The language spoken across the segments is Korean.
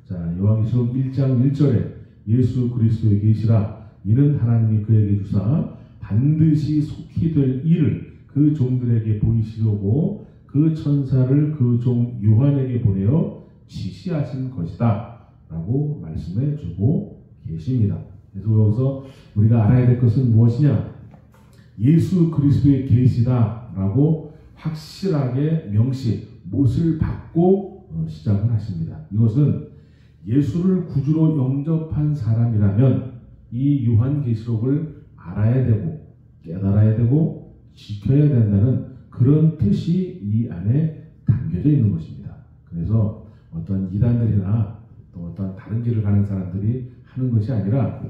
자, 요한계시록 1장 1절에 예수 그리스도의 계시라 이는 하나님이 그에게 주사 반드시 속히 될 일을 그 종들에게 보이시려고 그 천사를 그 종 요한에게 보내어 지시하신 것이다 라고 말씀해 주고 계십니다. 그래서 여기서 우리가 알아야 될 것은 무엇이냐? 예수 그리스도의 계시다 라고 확실하게 명시, 못을 받고 시작을 하십니다. 이것은 예수를 구주로 영접한 사람이라면 이 요한계시록을 알아야 되고 깨달아야 되고 지켜야 된다는 그런 뜻이 이 안에 담겨져 있는 것입니다. 그래서 어떤 이단들이나 또 어떤 다른 길을 가는 사람들이 하는 것이 아니라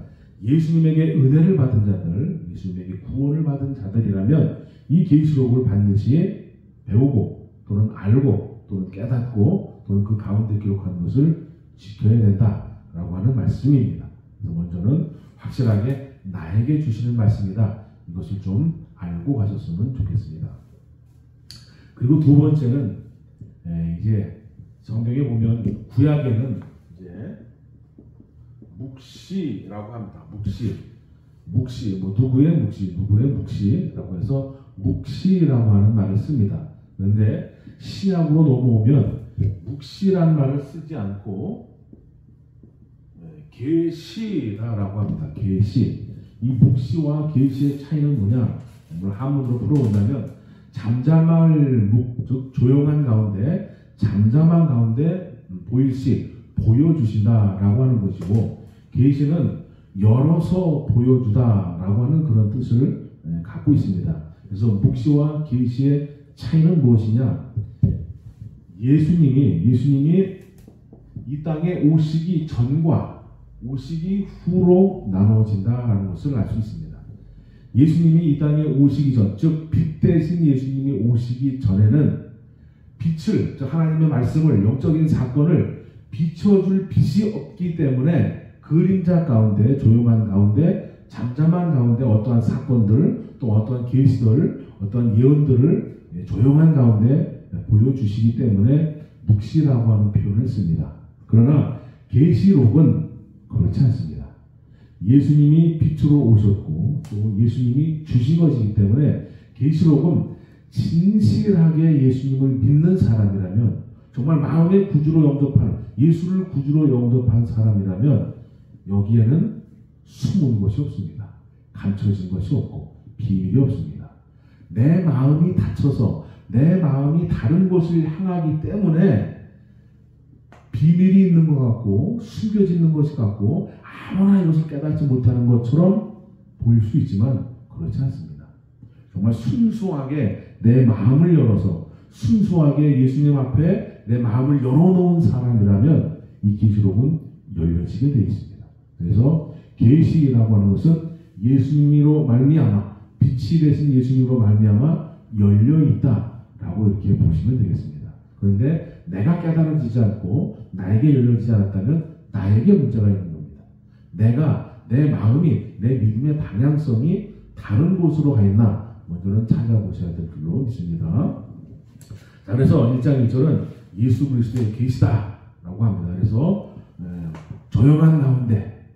예수님에게 은혜를 받은 자들, 예수님에게 구원을 받은 자들이라면 이 계시록을 반드시 배우고 또는 알고 또는 깨닫고 또는 그 가운데 기록하는 것을 지켜야 된다라고 하는 말씀입니다. 그래서 먼저는 확실하게 나에게 주시는 말씀이다. 이것을 좀 알고 가셨으면 좋겠습니다. 그리고 두 번째는 이제 성경에 보면 구약에는 이제 묵시라고 합니다. 묵시, 뭐 누구의 묵시라고 해서 묵시라고 하는 말을 씁니다. 그런데 신약으로 넘어오면 묵시라는 말을 쓰지 않고 계시라고 합니다. 계시. 이 묵시와 계시의 차이는 뭐냐? 한문으로 풀어본다면 잠잠할 즉 조용한 가운데 잠잠한 가운데 보일시 보여주신다라고 하는 것이고 계시는 열어서 보여주다라고 하는 그런 뜻을 갖고 있습니다. 그래서 묵시와 계시의 차이는 무엇이냐? 예수님이 이 땅에 오시기 전과 오시기 후로 나눠진다라는 것을 알 수 있습니다. 예수님이 이 땅에 오시기 전, 즉 빛 대신 예수님이 오시기 전에는 빛을, 즉 하나님의 말씀을, 영적인 사건을 비춰줄 빛이 없기 때문에 그림자 가운데, 조용한 가운데, 잠잠한 가운데 어떠한 사건들, 또 어떠한 계시들, 어떠한 예언들을 조용한 가운데 보여주시기 때문에 묵시라고 하는 표현을 씁니다. 그러나 계시록은 그렇지 않습니다. 예수님이 빛으로 오셨고 또 예수님이 주신 것이기 때문에 계시록은 진실하게 예수님을 믿는 사람이라면 정말 마음의 구주로 영접한 예수를 구주로 영접한 사람이라면 여기에는 숨은 것이 없습니다. 감춰진 것이 없고 비밀이 없습니다. 내 마음이 닫혀서 내 마음이 다른 곳을 향하기 때문에 비밀이 있는 것 같고 숨겨지는 것이 같고 아무나 이것을 깨닫지 못하는 것처럼 보일 수 있지만 그렇지 않습니다. 정말 순수하게 내 마음을 열어서 순수하게 예수님 앞에 내 마음을 열어놓은 사람이라면 이 계시록은 열려지게 되어 있습니다. 그래서 계시라고 하는 것은 예수님으로 말미암아 빛이 되신 예수님으로 말미암아 열려있다라고 이렇게 보시면 되겠습니다. 그런데 내가 깨달아지지 않고 나에게 열려지지 않았다면 나에게 문제가 있는 겁니다. 내가 내 마음이 내 믿음의 방향성이 다른 곳으로 가 있나 먼저는 찾아보셔야 될 줄로 믿습니다. 자, 그래서 1장 1절은 예수 그리스도의 계시다라고 합니다. 그래서 조용한 가운데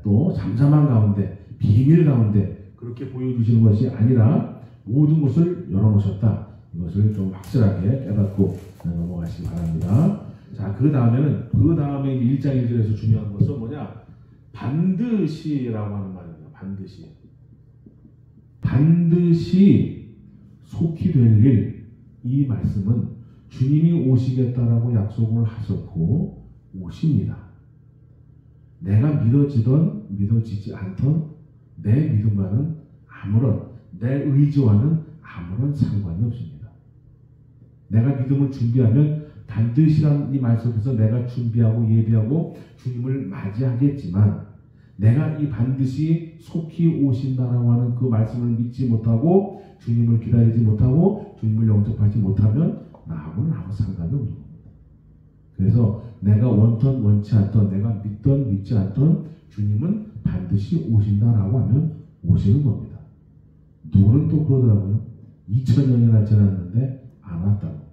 또 잠잠한 가운데 비밀 가운데 그렇게 보여주시는 것이 아니라 모든 것을 열어놓으셨다. 이것을 좀 확실하게 깨닫고 넘어가시기 바랍니다. 자, 그 다음에 1장 1절에서 중요한 것은 뭐냐? 반드시라고 하는 말입니다. 반드시 속히 될 일. 이 말씀은 주님이 오시겠다라고 약속을 하셨고 오십니다. 내가 믿어지던 믿어지지 않던 내 믿음과는 내 의지와는 아무런 상관이 없습니다. 내가 믿음을 준비하면 반드시란 이 말 속에서 내가 준비하고 예비하고 주님을 맞이하겠지만 내가 이 반드시 속히 오신다라고 하는 그 말씀을 믿지 못하고 주님을 기다리지 못하고 주님을 영접하지 못하면 나하고는 아무 상관이 없는 겁니다. 그래서 내가 원ton 원치 않던 내가 믿던 믿지 않던 주님은 반드시 오신다라고 하면 오시는 겁니다. 누구는 또 그러더라고요. 2000년이나 지났는데 안 왔다고.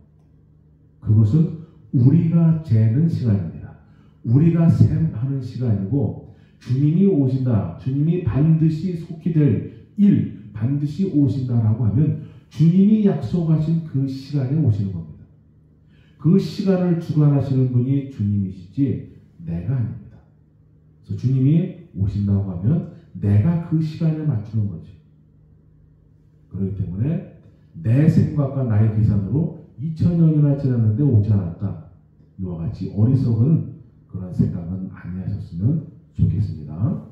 그것은 우리가 재는 시간입니다. 우리가 셈하는 시간이고 주님이 오신다. 주님이 반드시 속히 될 일, 반드시 오신다라고 하면 주님이 약속하신 그 시간에 오시는 겁니다. 그 시간을 주관하시는 분이 주님이시지 내가 아닙니다. 그래서 주님이 오신다고 하면 내가 그 시간에 맞추는 거지. 그렇기 때문에 내 생각과 나의 계산으로 2000년이나 지났는데 오지 않았다. 이와 같이 어리석은 그런 생각은 아니하셨으면 좋겠습니다.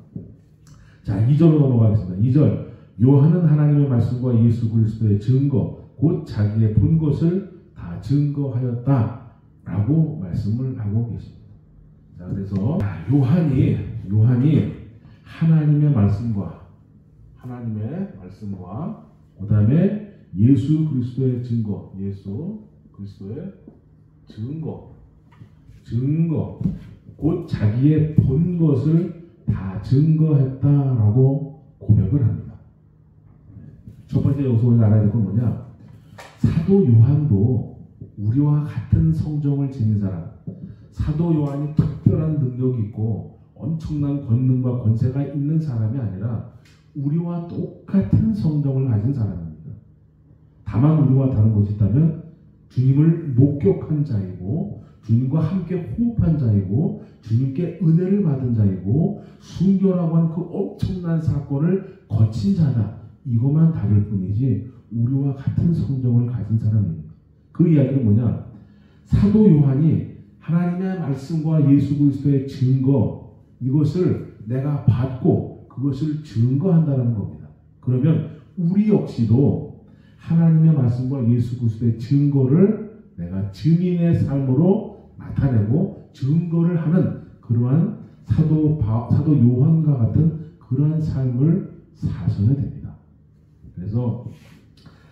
자, 2절로 넘어가겠습니다. 2절. 요한은 하나님의 말씀과 예수 그리스도의 증거, 곧 자기의 본 것을 다 증거하였다. 라고 말씀을 하고 계십니다. 자, 그래서 요한이 하나님의 말씀과 그 다음에 예수 그리스도의 증거, 곧 자기의 본 것을 다 증거했다라고 고백을 합니다. 첫 번째 여기서 우리가 알아야 될 건 뭐냐? 사도 요한도 우리와 같은 성정을 지닌 사람, 사도 요한이 특별한 능력이 있고 엄청난 권능과 권세가 있는 사람이 아니라 우리와 똑같은 성정을 가진 사람입니다. 다만 우리와 다른 것이 있다면 주님을 목격한 자이고 주님과 함께 호흡한 자이고 주님께 은혜를 받은 자이고 순교라고 하는 그 엄청난 사건을 거친 자다. 이것만 다를 뿐이지 우리와 같은 성정을 가진 사람입니다. 그 이야기는 뭐냐? 사도 요한이 하나님의 말씀과 예수 그리스도의 증거, 이것을 내가 받고 그것을 증거한다는 겁니다. 그러면 우리 역시도 하나님의 말씀과 예수 그리스도의 증거를 내가 증인의 삶으로 나타내고 증거를 하는 그러한 사도 요한과 같은 그러한 삶을 사셔야 됩니다. 그래서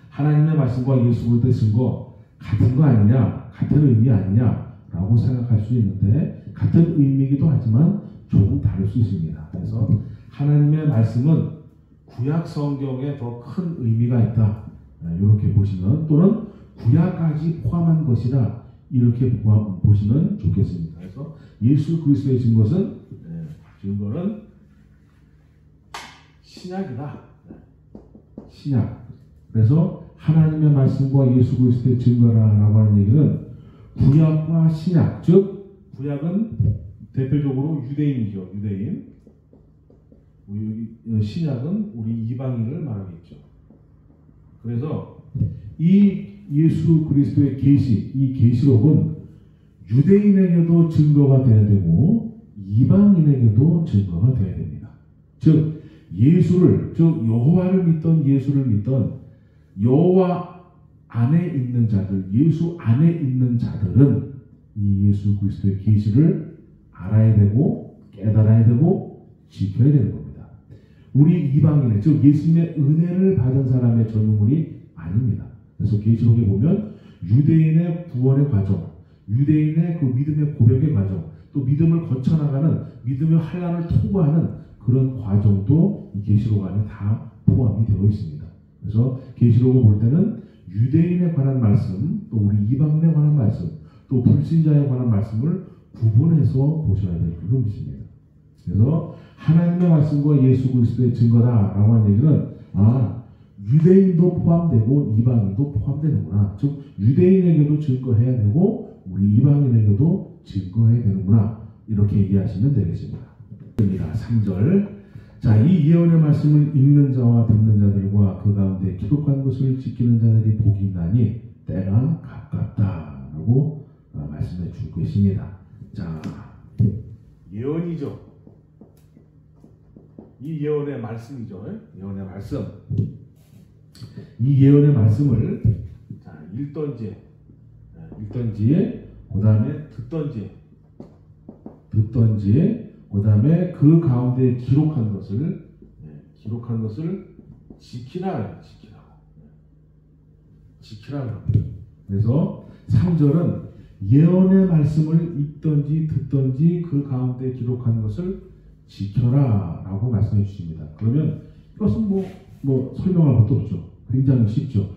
하나님의 말씀과 예수 그리스도의 증거 같은 거 아니냐, 같은 의미 아니냐라고 생각할 수 있는데 같은 의미이기도 하지만 조금 다를 수 있습니다. 그래서 하나님의 말씀은 구약 성경에 더 큰 의미가 있다. 이렇게 보시면, 또는 구약까지 포함한 것이다. 이렇게 보시면 좋겠습니다. 그래서 예수 그리스도의 증거는 신약이다. 신약. 그래서 하나님의 말씀과 예수 그리스도의 증거라고 하는 얘기는 구약과 신약, 즉 구약은 대표적으로 유대인이죠. 유대인. 신약은 우리 이방인을 말하겠죠. 그래서 이 예수 그리스도의 계시, 이 계시록은 유대인에게도 증거가 되어야 되고 이방인에게도 증거가 되어야 됩니다. 즉 여호와를 믿던 예수를 믿던 여호와 안에 있는 자들, 예수 안에 있는 자들은 이 예수 그리스도의 계시를 알아야 되고 깨달아야 되고 지켜야 되는 겁니다. 우리 이방인의, 즉 예수님의 은혜를 받은 사람의 전유물이 아닙니다. 그래서 계시록에 보면 유대인의 구원의 과정, 유대인의 그 믿음의 고백의 과정, 또 믿음을 거쳐나가는 믿음의 환난을 통과하는 그런 과정도 이 계시록 안에 다 포함이 되어 있습니다. 그래서 계시록을 볼 때는 유대인에 관한 말씀, 또 우리 이방인에 관한 말씀, 또 불신자에 관한 말씀을 구분해서 보셔야 될 줄로 믿습니다. 그래서 하나님의 말씀과 예수 그리스도의 증거다라고 하는 얘기는 유대인도 포함되고 이방인도 포함되는구나. 즉 유대인에게도 증거해야 되고 우리 이방인에게도 증거해야 되는구나. 이렇게 얘기하시면 되겠습니다. 3절. 자, 이 예언의 말씀을 읽는 자와 듣는 자들과 그 가운데 기록한 것을 지키는 자들이 복이 있나니 때가 가깝다라고 말씀해 주고 있습니다. 자, 예언이죠. 이 예언의 말씀이죠. 예언의 말씀. 이 예언의 말씀을 읽던지, 그 다음에 듣던지, 그 다음에 그 가운데 기록한 것을 지키라고. 그래서 3절은 예언의 말씀을 읽던지 듣던지 그 가운데 기록한 것을 지켜라 라고 말씀해 주십니다. 그러면 이것은 뭐 설명할 것도 없죠. 굉장히 쉽죠.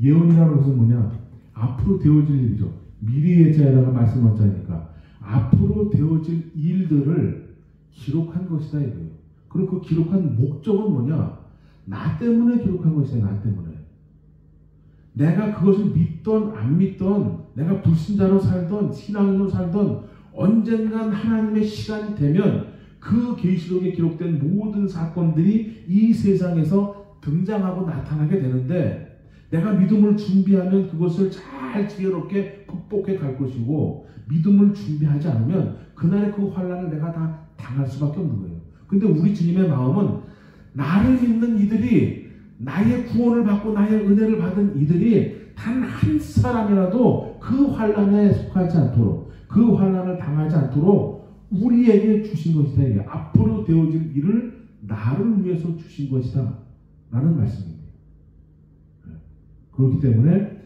예언이라는 것은 뭐냐? 앞으로 되어질 일이죠. 미리 예자에다가 말씀한 자니까 앞으로 되어질 일들을 기록한 것이다 이거예요. 그리고 그 기록한 목적은 뭐냐? 나 때문에 기록한 것이다. 나 때문에. 내가 그것을 믿던 안 믿던, 내가 불신자로 살던 신앙인으로 살던, 언젠간 하나님의 시간이 되면 그 계시록에 기록된 모든 사건들이 이 세상에서 등장하고 나타나게 되는데, 내가 믿음을 준비하면 그것을 잘 지혜롭게 극복해 갈 것이고, 믿음을 준비하지 않으면 그날의 그 환난을 내가 다 당할 수밖에 없는 거예요. 근데 우리 주님의 마음은 나를 믿는 이들이, 나의 구원을 받고 나의 은혜를 받은 이들이 단 한 사람이라도 그 환난에 속하지 않도록, 그 환난을 당하지 않도록 우리에게 주신 것이다. 이게 앞으로 되어질 일을 나를 위해서 주신 것이다 라는 말씀입니다. 그렇기 때문에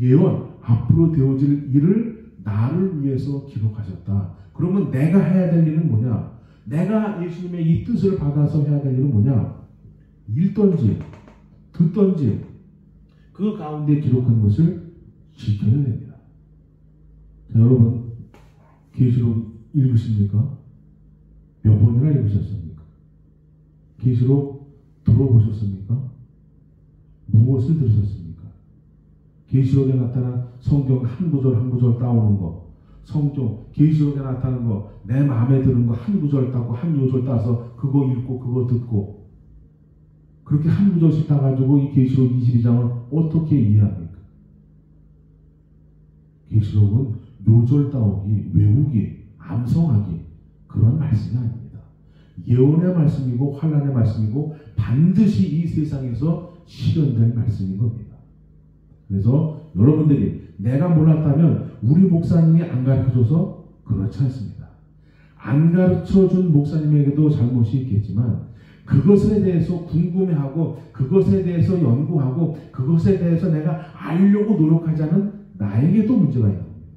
예언, 앞으로 되어질 일을 나를 위해서 기록하셨다. 그러면 내가 해야 될 일은 뭐냐? 내가 예수님의 이 뜻을 받아서 해야 될 일은 뭐냐? 읽던지 듣던지 그 가운데 기록한 것을 지켜야 됩니다. 자, 여러분 계시록 읽으십니까? 몇 번이나 읽으셨습니까? 계시록 들어보셨습니까? 무엇을 들으셨습니까? 계시록에 나타난 성경 한 구절 한 구절 따오는 거, 성경 계시록에 나타나는 거, 내 마음에 드는 거 한 구절 따고 한 요절 따서 그거 읽고 그거 듣고, 그렇게 한 구절씩 따가지고 이 계시록 22장을 어떻게 이해합니까? 계시록은 요절 따오기, 외우기, 암송하기, 그런 말씀이 아닙니다. 예언의 말씀이고 환난의 말씀이고 반드시 이 세상에서 실현될 말씀인 겁니다. 그래서 여러분들이 내가 몰랐다면 우리 목사님이 안 가르쳐줘서 그렇지 않습니다. 안 가르쳐준 목사님에게도 잘못이 있겠지만 그것에 대해서 궁금해하고 그것에 대해서 연구하고 그것에 대해서 내가 알려고 노력하자는 나에게도 문제가 있는 겁니다.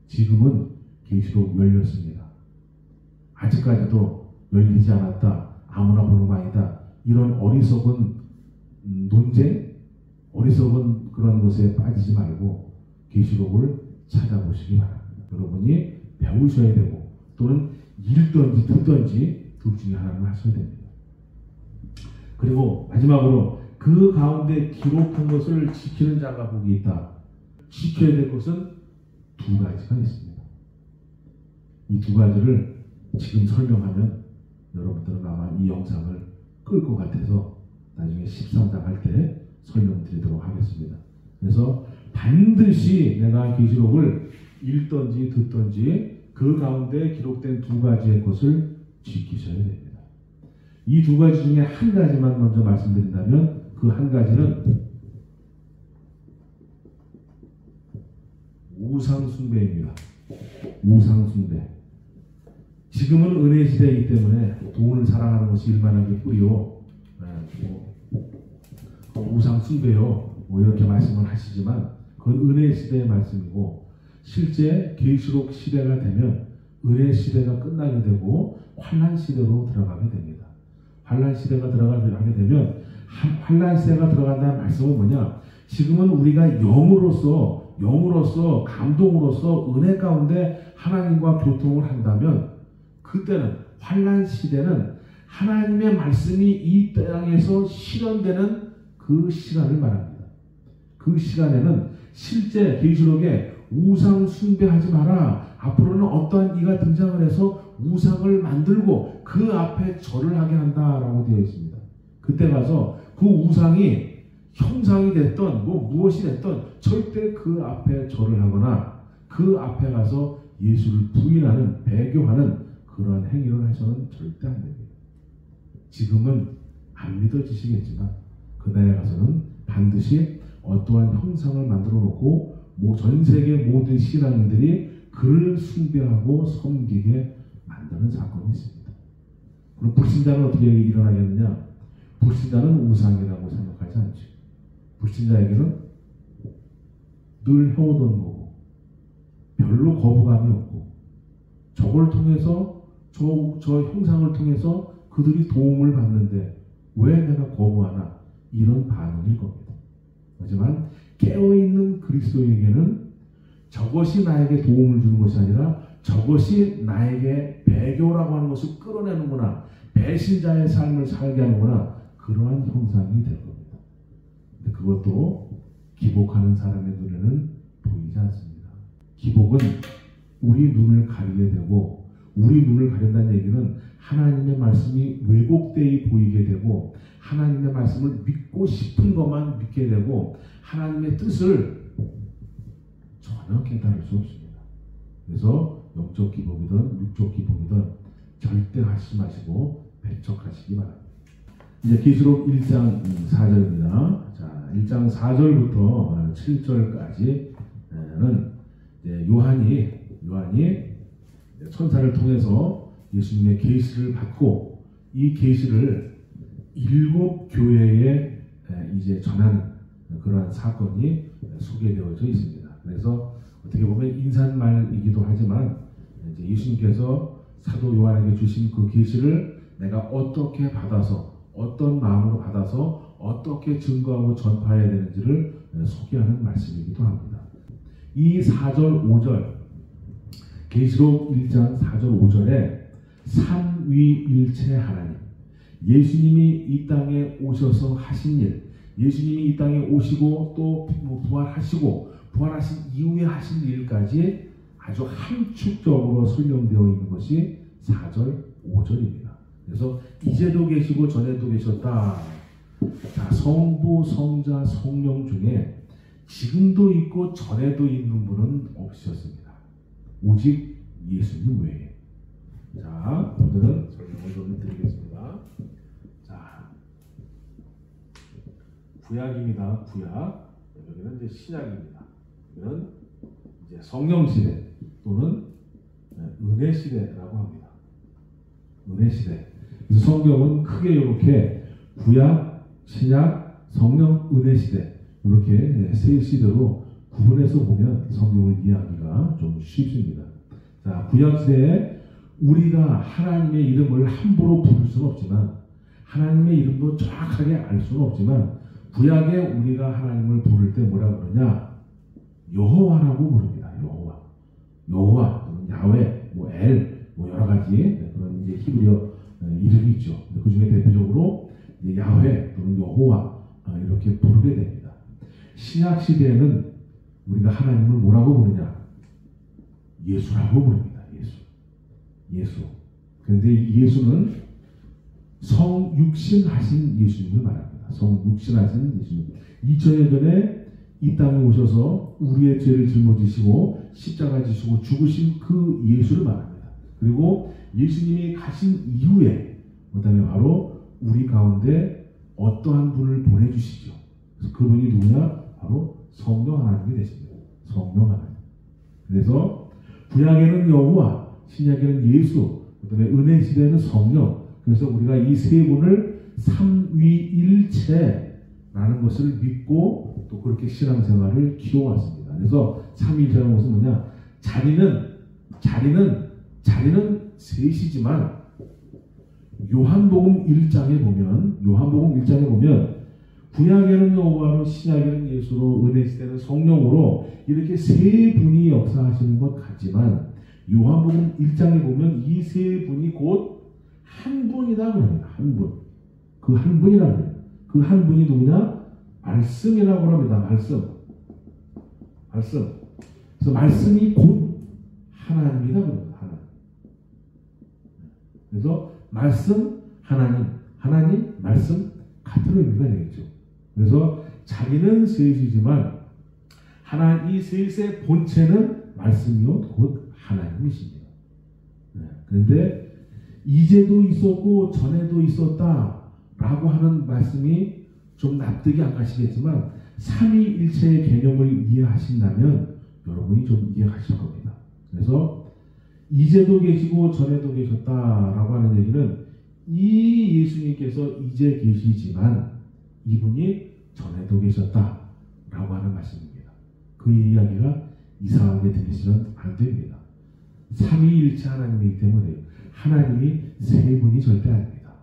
지금은 계시록 열렸습니다. 아직까지도 열리지 않았다. 아무나 보는 거 아니다. 이런 어리석은 논쟁, 어리석은 그런 것에 빠지지 말고 계시록을 찾아보시기 바랍니다. 여러분이 배우셔야 되고 또는 읽든지 듣든지 둘 중에 하나는 하셔야 됩니다. 그리고 마지막으로 그 가운데 기록한 것을 지키는 자가 복이 있다. 지켜야 될 것은 두 가지가 있습니다. 이 두 가지를 지금 설명하면 여러분들은 아마 이 영상을 끌 것 같아서 나중에 13장 할 때 설명드리도록 하겠습니다. 그래서 반드시 내가 계시록을 읽든지 듣든지 그 가운데 기록된 두 가지의 것을 지키셔야 됩니다. 이 두 가지 중에 한 가지만 먼저 말씀드린다면 그 한 가지는 우상숭배입니다. 우상숭배. 지금은 은혜 시대이기 때문에 돈을 사랑하는 것이 일만하게 뿌리요. 우상숭배요. 이렇게 말씀을 하시지만 그건 은혜 시대의 말씀이고 실제 계시록 시대가 되면 은혜 시대가 끝나게 되고 환난 시대로 들어가게 됩니다. 환난 시대가 들어가게 되면 환난 시대가 들어간다는 말씀은 뭐냐? 지금은 우리가 영으로서 감동으로서 은혜 가운데 하나님과 교통을 한다면 그때는 환난 시대는 하나님의 말씀이 이 땅에서 실현되는 그 시간을 말합니다. 그 시간에는 실제 계시록에 우상 숭배하지 마라. 앞으로는 어떠한 이가 등장을 해서 우상을 만들고 그 앞에 절을 하게 한다라고 되어 있습니다. 그때 가서 그 우상이 형상이 됐던 무엇이 됐던 절대 그 앞에 절을 하거나 그 앞에 가서 예수를 부인하는 배교하는 그러한 행위를 해서는 절대 안 됩니다. 지금은 안 믿어지시겠지만 그날에 가서는 반드시 어떠한 형상을 만들어 놓고 전 세계 모든 신앙인들이 그를 숭배하고 섬기게 만드는 사건이 있습니다. 그럼 불신자는 어떻게 일어나겠느냐? 불신자는 우상이라고 생각하지 않죠. 불신자에게는 늘 해오던 거고 별로 거부감이 없고 저걸 통해서 저 형상을 통해서 그들이 도움을 받는데 왜 내가 거부하나? 이런 반응일 겁니다. 하지만 깨어있는 그리스도에게는 저것이 나에게 도움을 주는 것이 아니라 저것이 나에게 배교라고 하는 것을 끌어내는구나. 배신자의 삶을 살게 하는구나. 그러한 형상이 될 겁니다. 근데 그것도 기복하는 사람의 눈에는 보이지 않습니다. 기복은 우리 눈을 가리게 되고, 우리 눈을 가린다는 얘기는 하나님의 말씀이 왜곡되이 보이게 되고, 하나님의 말씀을 믿고 싶은 것만 믿게 되고, 하나님의 뜻을 전혀 깨달을 수 없습니다. 그래서 영적 기복이든 육적 기복이든 절대 하시지 마시고 배척하시기 바랍니다. 이제 계시록 1장 4절입니다. 자, 1장 4절부터 7절까지는 요한이 천사를 통해서 예수님의 계시를 받고, 이 계시를 7 교회에 이제 전하는 그러한 사건이 소개되어져 있습니다. 그래서 어떻게 보면 인사말이기도 하지만, 이제 예수님께서 사도 요한에게 주신 그 계시를 내가 어떻게 받아서, 어떤 마음으로 받아서 어떻게 증거하고 전파해야 되는지를 소개하는 말씀이기도 합니다. 이 4절 5절, 계시록 1장 4절 5절에 삼위일체 하나님, 예수님이 이 땅에 오셔서 하신 일, 예수님이 이 땅에 오시고 또 부활하시고 부활하신 이후에 하신 일까지 아주 함축적으로 설명되어 있는 것이 4절 5절입니다. 그래서 이제도 계시고 전에도 계셨다. 자, 성부, 성자, 성령 중에 지금도 있고 전에도 있는 분은 없으셨습니다. 오직 예수님 외에. 자, 오늘은 설명을 좀 드리겠습니다. 자, 구약입니다. 구약. 여기는 이제 신약입니다. 여기는 이제 성령 시대 또는 은혜 시대라고 합니다. 은혜 시대. 그래서 성경은 크게 이렇게 구약, 신약, 성령, 은혜 시대, 이렇게 세 시대로 구분해서 보면 성경을 이해하기가 좀 쉽습니다. 자, 구약 시대에 우리가 하나님의 이름을 함부로 부를 수는 없지만, 하나님의 이름도 정확하게 알 수는 없지만, 구약에 우리가 하나님을 부를 때 뭐라고 그러냐? 여호와라고 부릅니다. 여호와. 여호와 또는 야훼, 엘, 여러 가지 그런 이제 히브리어 이름이 있죠. 그 중에 대표적으로 야훼 또는 여호와 이렇게 부르게 됩니다. 신약 시대에는 우리가 하나님을 뭐라고 부르냐? 예수라고 부릅니다. 예수. 그런데 예수는 성육신 하신 예수님을 말합니다. 성육신 하신 예수님. 2000년 전에 이 땅에 오셔서 우리의 죄를 짊어지시고 십자가 지시고 죽으신 그 예수를 말합니다. 그리고 예수님이 가신 이후에 그다음에 바로 우리 가운데 어떠한 분을 보내주시죠. 그래서 그분이 누구냐? 바로 성령 하나님이 되십니다. 성령 하나님. 그래서 구약에는 여호와, 신약에는 예수, 그다음에 은혜 시대에는 성령. 그래서 우리가 이 세 분을 삼위일체라는 것을 믿고 또 그렇게 신앙생활을 키워왔습니다. 그래서 삼위일체라는 것은 뭐냐? 자리는 셋이지만 요한복음 1장에 보면 구약에는 여호와로, 신약에는 예수로, 은혜 시대는 성령으로 이렇게 세 분이 역사하시는 것 같지만, 요한복음 1장에 보면 이 세 분이 곧 한 분이다 그럽니다. 한 분. 그 한 분이라고 해요. 그 한 분이 누구냐? 말씀이라고 합니다. 말씀. 그래서 말씀이 곧 하나님이다 그럽니다. 하나님. 그래서 말씀, 하나님, 말씀 같은 의미가 되겠죠. 그래서 자기는 셋이지만 이 셋의 본체는 말씀이요 곧 하나님이십니다. 그런데 이제도 있었고 전에도 있었다라고 하는 말씀이 좀 납득이 안 가시겠지만, 삼위일체의 개념을 이해하신다면 여러분이 좀 이해하실 겁니다. 그래서 이제도 계시고 전에도 계셨다라고 하는 얘기는 이 예수님께서 이제 계시지만 이분이 전에도 계셨다라고 하는 말씀입니다. 그 이야기가 이상하게 들리시면 안 됩니다. 삼위일체 하나님이기 때문에 하나님이 세 분이 절대 아닙니다.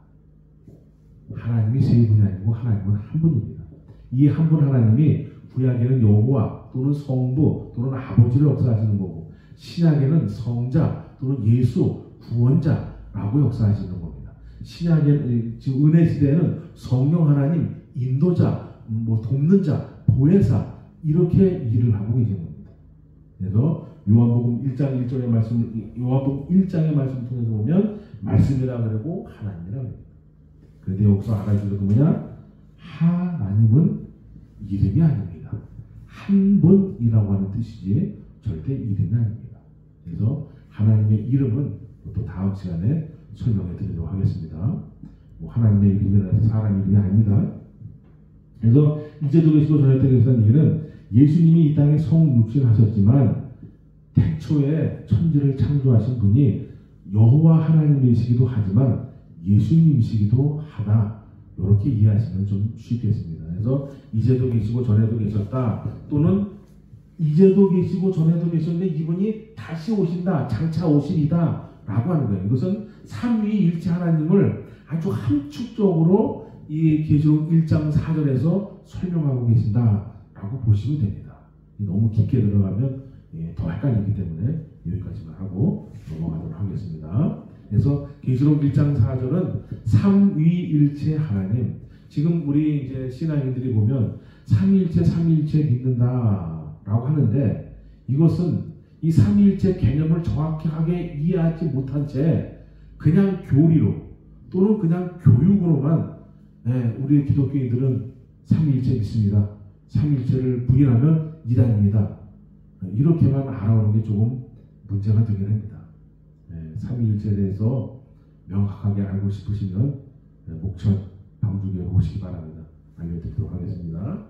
하나님이 세 분이 아니고 하나님은 한 분입니다. 이 한 분 하나님이 구약에는 여호와 또는 성부 또는 아버지를 역사하시는 거고, 신약에는 성자 또는 예수, 구원자라고 역사하시는 겁니다. 신약의 지금 은혜 시대에는 성령 하나님, 인도자, 돕는 자, 보혜사 이렇게 일을 하고 계신 겁니다. 그래서 요한복음 1장 1절의 말씀, 요한복음 1장의 말씀을 통해서 보면 말씀이라 그러고 하나님이라 그럽니다. 그런데 여기서 알아주는 게 뭐냐? 하나님은 이름이 아닙니다. 한 분이라고 하는 뜻이지 절대 이름이 아닙니다. 그래서 하나님의 이름은 또 다음 시간에 설명해 드리도록 하겠습니다. 하나님의 이름이라서 사람 이름이 아닙니다. 그래서 이제도 계시고 전에도 계시다는 얘기는 예수님이 이 땅에 성육신 하셨지만 태초에 천지를 창조하신 분이 여호와 하나님이시기도 하지만 예수님이시기도 하다. 이렇게 이해하시면 좀 쉽겠습니다. 그래서 이제도 계시고 전에도 계셨다. 또는 이제도 계시고 전에도 계셨는데 이분이 다시 오신다. 장차 오시리다. 라고 하는 거예요. 이것은 삼위일체 하나님을 아주 함축적으로 이 계시록 1장 4절에서 설명하고 계신다라고 보시면 됩니다. 너무 깊게 들어가면 더 헷갈리기 때문에 여기까지만 하고 넘어가도록 하겠습니다. 그래서 계시록 1장 4절은 삼위일체 하나님. 지금 우리 이제 신앙인들이 보면 삼위일체 믿는다라고 하는데 이것은 이 삼위일체 개념을 정확하게 이해하지 못한 채 그냥 교리로 또는 그냥 교육으로만 우리 기독교인들은 삼위일체 믿습니다. 삼위일체를 부인하면 이단입니다. 이렇게만 알아오는 게 조금 문제가 되긴 합니다. 삼위일체에 대해서 명확하게 알고 싶으시면 목천 방주교회 오시기 바랍니다. 알려드리도록 하겠습니다.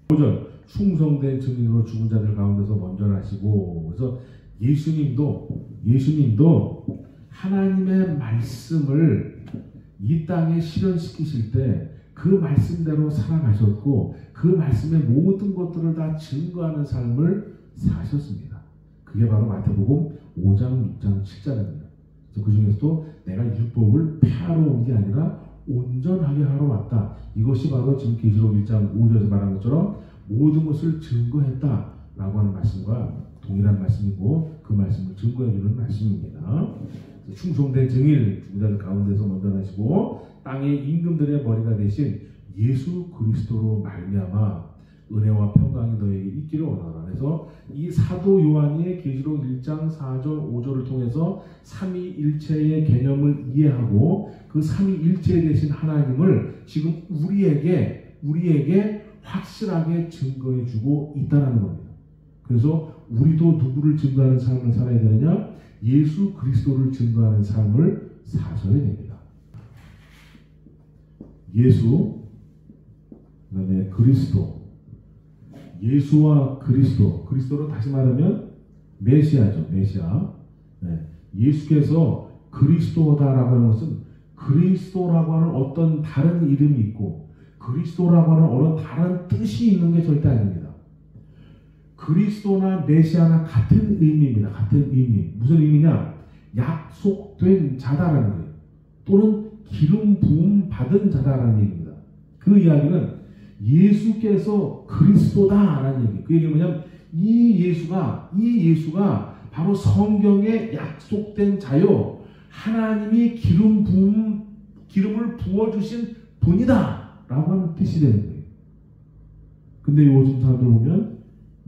5절 충성된 증인으로 죽은 자들 가운데서 먼저 나시고 그래서 예수님도 하나님의 말씀을 이 땅에 실현시키실 때 그 말씀대로 살아가셨고 그 말씀의 모든 것들을 다 증거하는 삶을 사셨습니다. 그게 바로 마태복음 5장, 6장, 7장입니다. 그 중에서도 내가 율법을 폐하러 온 게 아니라 온전하게 하러 왔다. 이것이 바로 지금 계시록 1장 5절에서 말한 것처럼 모든 것을 증거했다라고 하는 말씀과 동일한 말씀이고 그 말씀을 증거해주는 말씀입니다. 충성된 증인, 죽은 자들 가운데서 먼저 나시고 땅의 임금들의 머리가 되신 예수 그리스도로 말미암아 은혜와 평강이 너에게 있기를 원하노라. 그래서 이 사도 요한의 계시록 1장 4절 5절을 통해서 삼위일체의 개념을 이해하고 그 삼위일체 되신 하나님을 지금 우리에게 확실하게 증거해주고 있다는 겁니다. 그래서 우리도 누구를 증거하는 삶을 살아야 되느냐? 예수 그리스도를 증거하는 삶을 사셔야 됩니다. 예수, 그 다음에 그리스도, 예수와 그리스도는 다시 말하면 메시아죠. 메시아. 예수께서 그리스도다라고 하는 것은 그리스도라고 하는 어떤 다른 이름이 있고 그리스도라고 하는 어떤 다른 뜻이 있는 게 절대 아닙니다. 그리스도나 메시아나 같은 의미입니다. 같은 의미. 무슨 의미냐? 약속된 자다라는 거예요. 또는 기름 부음 받은 자다라는 얘기입니다. 그 이야기는 예수께서 그리스도다라는 얘기. 그 얘기는 뭐냐면 이 예수가 바로 성경에 약속된 자요. 하나님이 기름을 부어주신 분이다 라고 하는 뜻이 되는 거예요. 근데 요즘 사람들 보면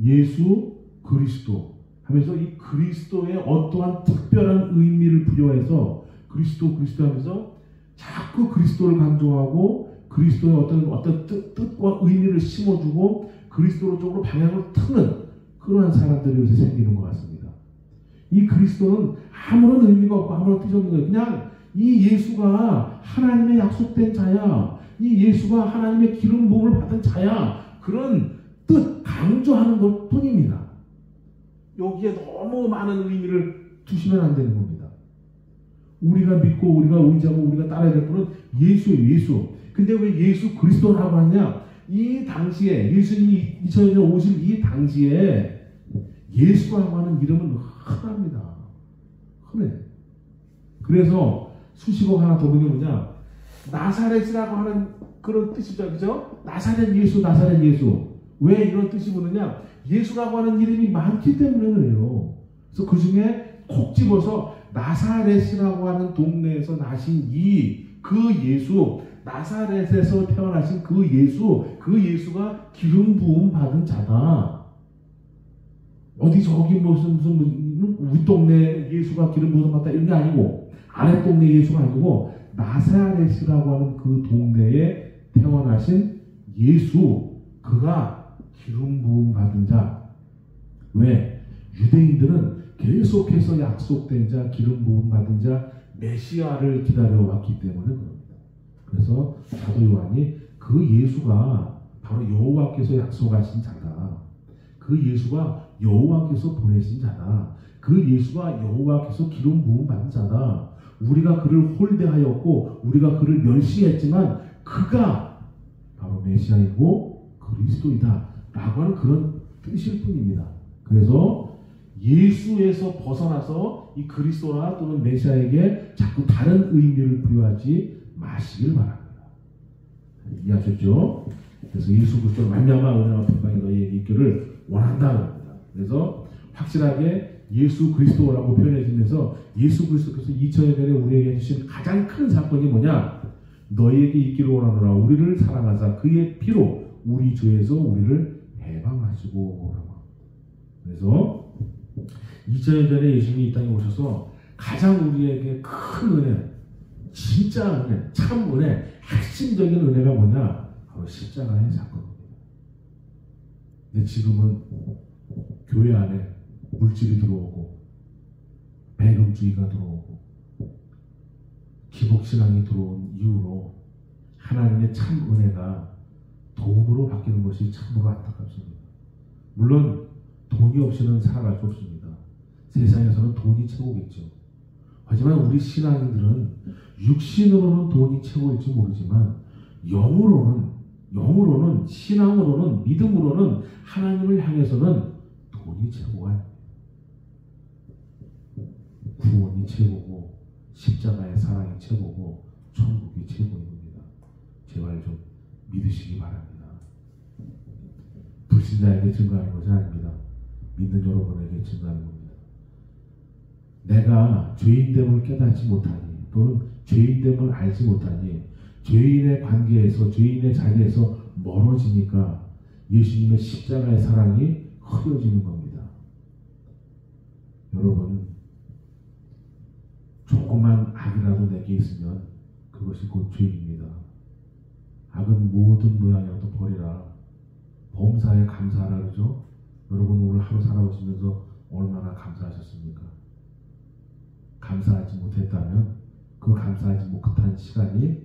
예수 그리스도 하면서 이 그리스도의 어떠한 특별한 의미를 부여해서 그리스도 하면서 자꾸 그리스도를 강조하고 그리스도의 어떤 뜻과 의미를 심어주고 그리스도 쪽으로 방향을 트는 그러한 사람들이 요새 생기는 것 같습니다. 이 그리스도는 아무런 의미가 없고 아무런 뜻이 없는 거예요. 그냥 이 예수가 하나님의 약속된 자야. 이 예수가 하나님의 기름 부음을 받은 자야. 그런 뜻 강조하는 것 뿐입니다. 여기에 너무 많은 의미를 두시면 안 되는 겁니다. 우리가 믿고 우리가 의지하고 우리가 따라야 될 분은 예수예요. 예수. 근데 왜 예수 그리스도라고 하냐? 이 당시에 예수님이 2000년 오실 이 당시에 예수라고 하는 이름은 흔합니다. 흔해. 그래서 수식어 하나 더 보는 게 뭐냐? 나사렛이라고 하는 그런 뜻이죠. 그죠? 나사렛 예수. 왜 이런 뜻이 보느냐? 예수라고 하는 이름이 많기 때문에 그래요. 그래서 그 중에 콕 집어서 나사렛이라고 하는 동네에서 나신 그 예수, 나사렛에서 태어나신 그 예수가 기름 부음 받은 자다. 어디 저기 무슨 윗동네 예수가 기름 부음 받다 이런 게 아니고, 아랫동네 예수가 아니고 나사렛이라고 하는 그 동네에 태어나신 예수, 그가 기름 부음 받은 자. 왜? 유대인들은 계속해서 약속된 자, 기름 부음 받은 자, 메시아를 기다려왔기 때문에 그럽니다. 그래서 사도 요한이 그 예수가 바로 여호와께서 약속하신 자다. 그 예수가 여호와께서 보내신 자다. 그 예수가 여호와께서 기름 부음 받은 자다. 우리가 그를 홀대하였고 우리가 그를 멸시했지만 그가 바로 메시아이고 그리스도이다 라고 하는 그런 뜻일 뿐입니다. 그래서 예수에서 벗어나서 이 그리스도나 또는 메시아에게 자꾸 다른 의미를 부여하지 마시길 바랍니다. 이해하셨죠? 그래서 예수 그리스도를 말미암아 은혜와 평강이 너희에게 있기를 원한다 합니다. 그래서 확실하게 예수 그리스도라고 표현해주면서 예수 그리스도께서 2000년 전에 우리에게 해주신 가장 큰 사건이 뭐냐? 너희에게 있기를 원하노라. 우리를 사랑하사 그의 피로 우리 죄에서 우리를 해방하시고. 그래서 2000년 전에 예수님이 이 땅에 오셔서 가장 우리에게 큰 은혜, 진짜 은혜, 참 은혜, 핵심적인 은혜가 뭐냐? 바로 십자가의 사건입니다. 근데 지금은 교회 안에 물질이 들어오고 배금주의가 들어오고 기복신앙이 들어온 이후로 하나님의 참 은혜가 돈으로 바뀌는 것이 참으로 안타깝습니다. 물론 돈이 없이는 살아갈 수 없습니다. 세상에서는 돈이 최고겠죠. 하지만 우리 신앙인들은 육신으로는 돈이 최고일지 모르지만 영으로는 신앙으로는 믿음으로는 하나님을 향해서는 돈이 최고가 아닙니다. 구원이 최고고 십자가의 사랑이 최고고 천국이 최고입니다. 제발 좀 믿으시기 바랍니다. 불신자에게 증거하는 것이 아닙니다. 믿는 여러분에게 증거하는 겁니다. 내가 죄인됨을 깨닫지 못하니 또는 죄인됨을 알지 못하니 죄인의 관계에서 죄인의 자리에서 멀어지니까 예수님의 십자가의 사랑이 흐려지는 겁니다. 여러분, 조그만 악이라도 내게 있으면 그것이 곧 죄입니다. 악은 모든 모양이라도 버리라. 범사에 감사하라 그러죠. 여러분 오늘 하루 살아오시면서 얼마나 감사하셨습니까? 감사하지 못했다면 그 감사하지 못한 시간이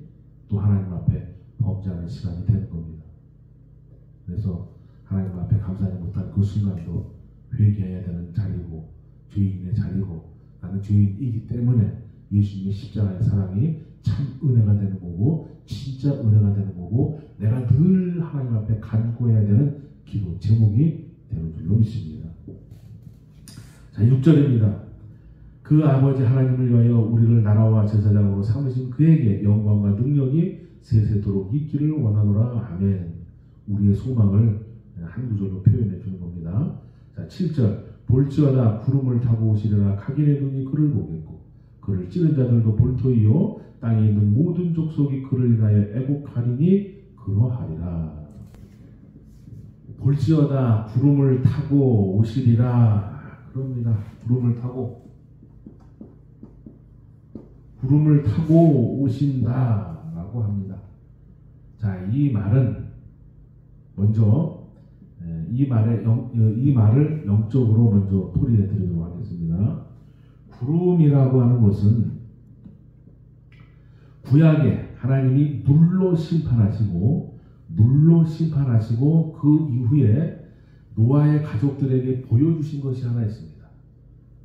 또 하나님 앞에 범죄하는 시간이 되는 겁니다. 그래서 하나님 앞에 감사하지 못한 그 순간도 회개해야 되는 자리고 죄인의 자리고 나는 죄인이기 때문에 예수님의 십자가의 사랑이 참 은혜가 되는 거고 진짜 은혜가 되는 거고 내가 늘 하나님 앞에 간구해야 되는 기도 제목이 되는 줄로 믿습니다. 자, 6절입니다. 그 아버지 하나님을 위하여 우리를 나라와 제사장으로 삼으신 그에게 영광과 능력이 세세도록 있기를 원하노라. 아멘. 우리의 소망을 한 구절로 표현해 주는 겁니다. 자, 7절. 볼지어다 구름을 타고 오시려나 각인의 눈이 그를 보겠고 그를 찌른 자들도 볼터이요 땅에 있는 모든 족속이 그를 인하여 애곡하리니 그러하리라. 볼지어다 구름을 타고 오시리라. 그럽니다. 구름을 타고 오신다라고 합니다. 자, 이 말은 먼저 이 말을 영적으로 먼저 풀이해 드리도록 하겠습니다. 구름이라고 하는 것은 구약에 하나님이 물로 심판하시고 그 이후에 노아의 가족들에게 보여주신 것이 하나 있습니다.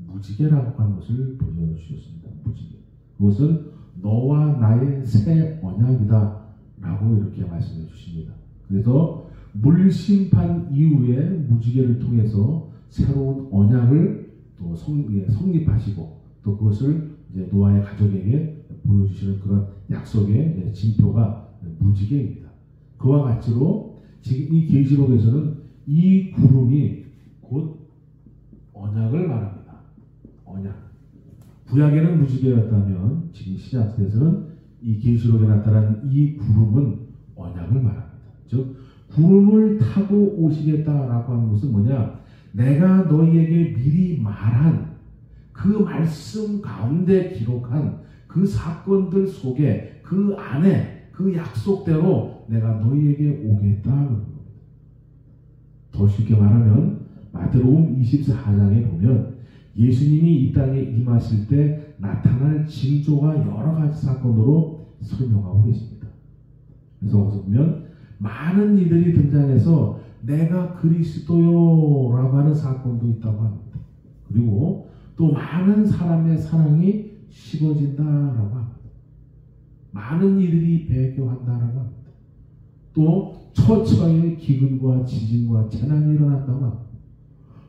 무지개라고 하는 것을 보여주셨습니다. 무지개. 그것은 너와 나의 새 언약이다 라고 이렇게 말씀해 주십니다. 그래서 물 심판 이후에 무지개를 통해서 새로운 언약을 또 성립하시고 또 그것을 이제 노아의 가족에게 보여주시는 그런 약속의 징표가 무지개입니다. 그와 같이로 지금 이 계시록에서는 이 구름이 곧 언약을 말합니다. 언약. 구약에는 무지개였다면 지금 신약에서는 이 계시록에 나타난 이 구름은 언약을 말합니다. 즉 구름을 타고 오시겠다라고 하는 것은 뭐냐? 내가 너희에게 미리 말한 그 말씀 가운데 기록한 그 사건들 속에 그 안에 그 약속대로 내가 너희에게 오겠다. 더 쉽게 말하면 마태복음 24장에 보면 예수님이 이 땅에 임하실 때 나타날 징조가 여러 가지 사건으로 설명하고 계십니다. 그래서 거기서 보면 많은 이들이 등장해서 내가 그리스도요 라고 하는 사건도 있다고 합니다. 그리고 또 많은 사람의 사랑이 식어진다라고 합니다. 많은 이들이 배교한다라고 합니다. 또 처처에 기근과 지진과 재난이 일어난다고 합니다.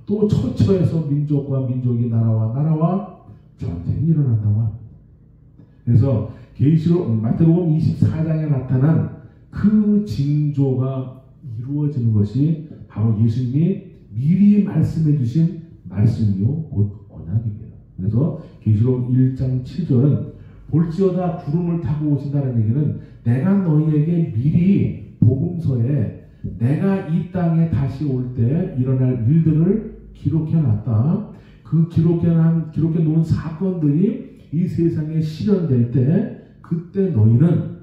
또 처처에서 민족과 민족이 나라와 나라와 전쟁이 일어난다고 합니다. 그래서 계시록 마태복음 24장에 나타난 그 징조가 이루어지는 것이 바로 예수님이 미리 말씀해 주신 말씀이요 곧 언약입니다. 그래서 계시록 1장 7절은 볼지어다 구름을 타고 오신다는 얘기는 내가 너희에게 미리 복음서에 내가 이 땅에 다시 올 때 일어날 일들을 기록해 놨다. 그 기록해 놓은 사건들이 이 세상에 실현될 때 그때 너희는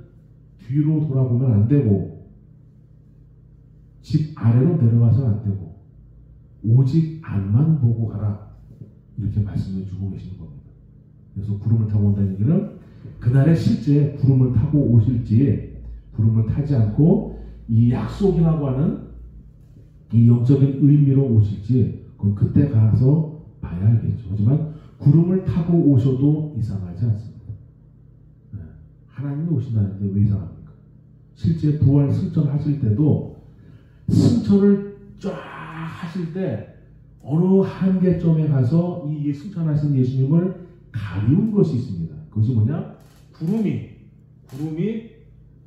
뒤로 돌아보면 안 되고 집 아래로 내려가서는 안 되고 오직 앞만 보고 가라. 이렇게 말씀해 주고 계시는 겁니다. 그래서 구름을 타고 온다는 얘기는 그날에 실제 구름을 타고 오실지 구름을 타지 않고 이 약속이라고 하는 이 영적인 의미로 오실지 그건 그때 가서 봐야 알겠죠. 하지만 구름을 타고 오셔도 이상하지 않습니다. 네. 하나님이 오신다는데 왜 이상합니까? 실제 부활 승천하실 때도 승천을 쫙 하실 때 어느 한계점에 가서 이 승천하신 예수님을 가리운 것이 있습니다. 그것이 뭐냐? 구름이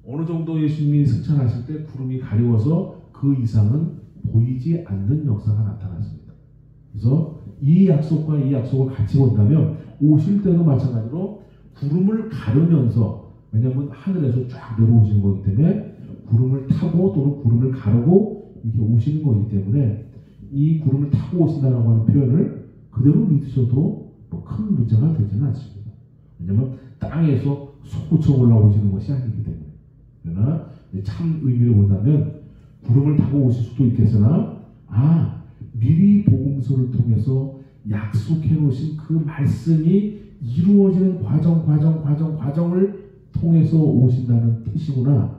어느 정도 예수님이 승천하실 때 구름이 가리워서 그 이상은 보이지 않는 역사가 나타났습니다. 그래서 이 약속과 이 약속을 같이 본다면 오실 때도 마찬가지로 구름을 가르면서 왜냐하면 하늘에서 쫙 내려오시는 거기 때문에 구름을 타고 또는 구름을 가르고 이렇게 오시는 거기 때문에 이 구름을 타고 오신다라고 하는 표현을 그대로 믿으셔도 뭐 큰 문제가 되지는 않습니다. 왜냐하면 땅에서 솟구쳐 올라오시는 것이 아니기 때문에. 그러나 참 의미를 본다면 구름을 타고 오실 수도 있겠으나 미리 복음서를 통해서 약속해 놓으신 그 말씀이 이루어지는 과정을 통해서 오신다는 뜻이구나.